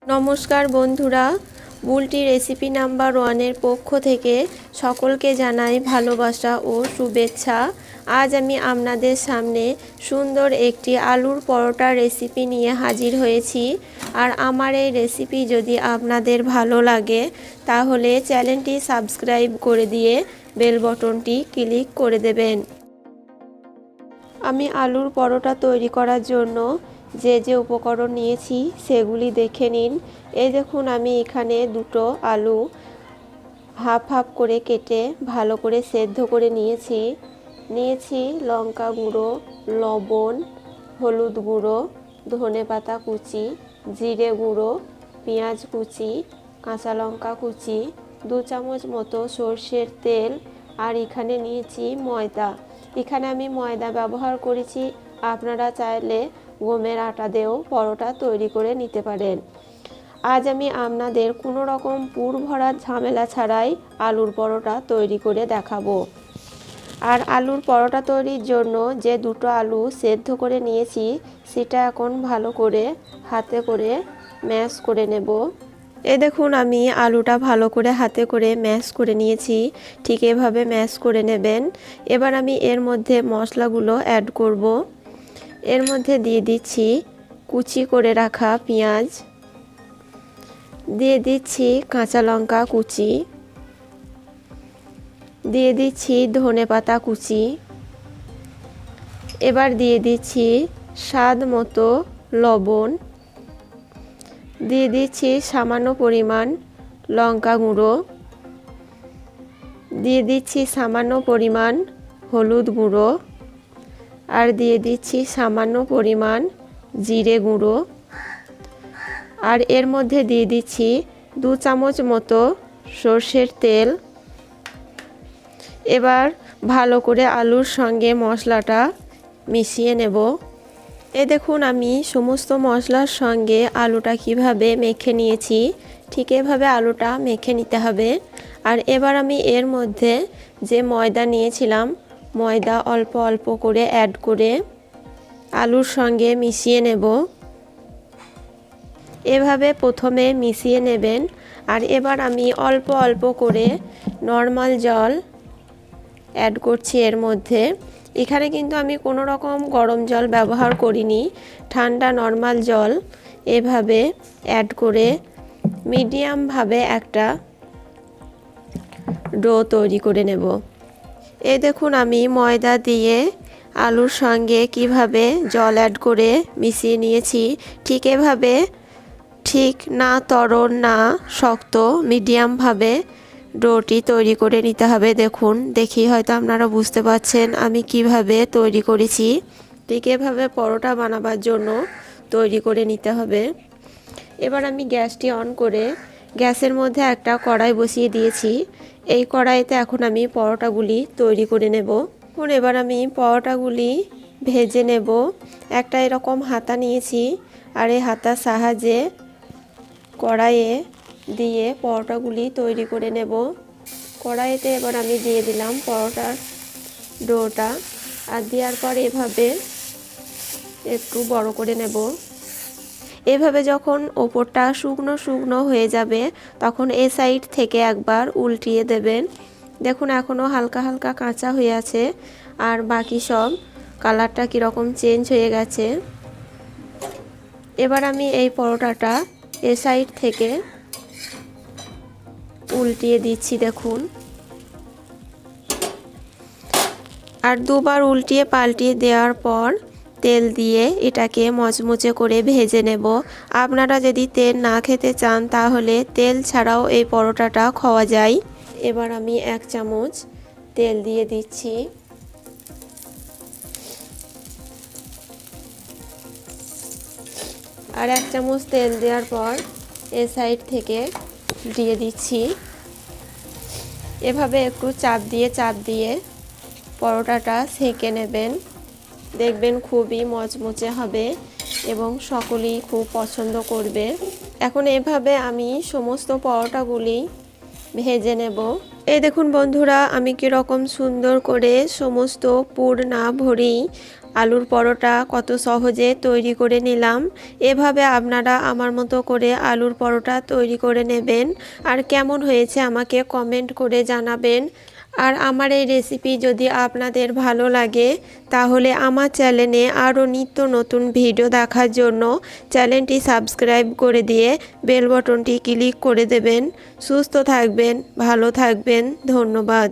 নমস্কার বন্ধুরা, Bulti recipe number 1-এর পক্ষ থেকে সকলকে জানাই ভালোবাসা ও শুভেচ্ছা। আজ আমি আপনাদের সামনে সুন্দর একটি আলুর পরোটা রেসিপি নিয়ে হাজির হয়েছি। আর আমার এই রেসিপি যদি আপনাদের ভালো লাগে তাহলে চ্যানেলটি সাবস্ক্রাইব করে দিয়ে বেল বটনটি ক্লিক করে দেবেন। আমি আলুর পরোটা তৈরি করার জন্য যে উপকরণ নিয়েছি সেগুলি দেখে নিন। এই দেখুন, আমি এখানে দুটো আলু হাফ হাফ করে কেটে ভালো করে সেদ্ধ করে নিয়েছি লঙ্কা গুঁড়ো, লবণ, হলুদ গুঁড়ো, ধনেপাতা কুচি, জিরে গুঁড়ো, পেঁয়াজ কুচি, কাঁচা লঙ্কা কুচি, 2 চামচ মতো সর্ষের তেল, আর এখানে নিয়েছি ময়দা। এখানে আমি ময়দা ব্যবহার করেছি, আপনারা চাইলে গমের আটা দিয়েও পরোটা তৈরি করে নিতে পারেন। আজ আমি আপনাদের কোনো রকম পুর ভরার ঝামেলা ছাড়াই আলুর পরোটা তৈরি করে দেখাবো। আর আলুর পরোটা তৈরির জন্য যে দুটো আলু সেদ্ধ করে নিয়েছি সেটা এখন ভালো করে হাতে করে ম্যাশ করে নেব। এই দেখুন, আমি আলুটা ভালো করে হাতে করে ম্যাশ করে নিয়েছি, ঠিক এভাবে ম্যাশ করে নেবেন। এবার আমি এর মধ্যে মশলাগুলো অ্যাড করব। এর মধ্যে দিয়ে দিচ্ছি কুচি করে রাখা পেঁয়াজ, দিয়ে দিচ্ছি কাঁচা লঙ্কা কুচি, দিয়ে দিচ্ছি ধনেপাতা কুচি, এবার দিয়ে দিচ্ছি স্বাদ মতো লবণ, দিয়ে দিচ্ছি সামান্য পরিমাণ লঙ্কা গুঁড়ো, দিয়ে দিচ্ছি সামান্য পরিমাণ হলুদ গুঁড়ো, আর দিয়ে দিচ্ছি সামান্য পরিমাণ জিরে গুঁড়ো, আর এর মধ্যে দিয়ে দিচ্ছি 2 চামচ মতো সর্ষের তেল। এবার ভালো করে আলুর সঙ্গে মশলাটা মিশিয়ে নেব। দেখুন, আমি সমস্ত মশলার সঙ্গে আলুটা কিভাবে মেখে নিয়েছি, ঠিক এভাবে আলুটা মেখে নিতে হবে। আর এবার আমি এর মধ্যে যে ময়দা নিয়েছিলাম, ময়দা অল্প অল্প করে অ্যাড করে আলুর সঙ্গে মিশিয়ে নেব। এভাবে প্রথমে মিশিয়ে নেবেন। আর এবার আমি অল্প অল্প করে নর্মাল জল অ্যাড করছি এর মধ্যে। এখানে কিন্তু আমি কোনো রকম গরম জল ব্যবহার করিনি, ঠান্ডা নর্মাল জল এভাবে অ্যাড করে মিডিয়ামভাবে একটা ডো তৈরি করে নেব। এই দেখুন, আমি ময়দা দিয়ে আলুর সঙ্গে কিভাবে জল অ্যাড করে মিশিয়ে নিয়েছি, ঠিক এভাবে, ঠিক না তরল না শক্ত, মিডিয়ামভাবে ডোটি তৈরি করে নিতে হবে। দেখুন, দেখি হয়তো আপনারা বুঝতে পারছেন আমি কিভাবে তৈরি করেছি। ঠিক এভাবে পরোটা বানাবার জন্য তৈরি করে নিতে হবে। এবার আমি গ্যাসটি অন করে গ্যাসের মধ্যে একটা কড়াই বসিয়ে দিয়েছি। এই কড়াইতে এখন আমি পরোটাগুলি তৈরি করে নেব। এবার আমি পরোটাগুলি ভেজে নেব। একটা এরকম হাতা নিয়েছি, আর এই হাতার সাহায্যে কড়াইয়ে দিয়ে পরোটাগুলি তৈরি করে নেব। কড়াইতে এবার আমি দিয়ে দিলাম পরোটার ডোটা, আর দেওয়ার পর এভাবে একটু বড় করে নেব। এভাবে যখন ওপরটা শুকনো শুকনো হয়ে যাবে তখন এ সাইড থেকে একবার উল্টিয়ে দেবেন। দেখুন, এখনও হালকা হালকা কাঁচা হয়ে আছে, আর বাকি সব কালারটা কীরকম চেঞ্জ হয়ে গেছে। এবার আমি এই পরোটাটা এ সাইড থেকে উল্টিয়ে দিচ্ছি। দেখুন, আর দুবার উল্টিয়ে পাল্টিয়ে দেওয়ার পর তেল দিয়ে এটাকে মচমচে করে ভেজে নেব। আপনারা যদি তেল না খেতে চান তাহলে তেল ছাড়াও এই পরোটাটা খাওয়া যায়। এবার আমি 1 চামচ তেল দিয়ে দিচ্ছি। আর 1 চামচ তেল দেওয়ার পর এ সাইড থেকে দিয়ে দিচ্ছি। এভাবে একটু চাপ দিয়ে পরোটাটা সেঁকে নেবেন। দেখবেন খুবই মচমচে হবে এবং সকলেই খুব পছন্দ করবে। এখন এভাবে আমি সমস্ত পরোটাগুলি ভেজে নেব। এই দেখুন বন্ধুরা, আমি কীরকম সুন্দর করে সমস্ত পুর না ভরেই আলুর পরোটা কত সহজে তৈরি করে নিলাম। এভাবে আপনারা আমার মতো করে আলুর পরোটা তৈরি করে নেবেন আর কেমন হয়েছে আমাকে কমেন্ট করে জানাবেন। আর আমার এই রেসিপি যদি আপনাদের ভালো লাগে তাহলে আমার চ্যানেলে আরও নিত্য নতুন ভিডিও দেখার জন্য চ্যানেলটি সাবস্ক্রাইব করে দিয়ে বেল বাটনটি ক্লিক করে দেবেন। সুস্থ থাকবেন, ভালো থাকবেন, ধন্যবাদ।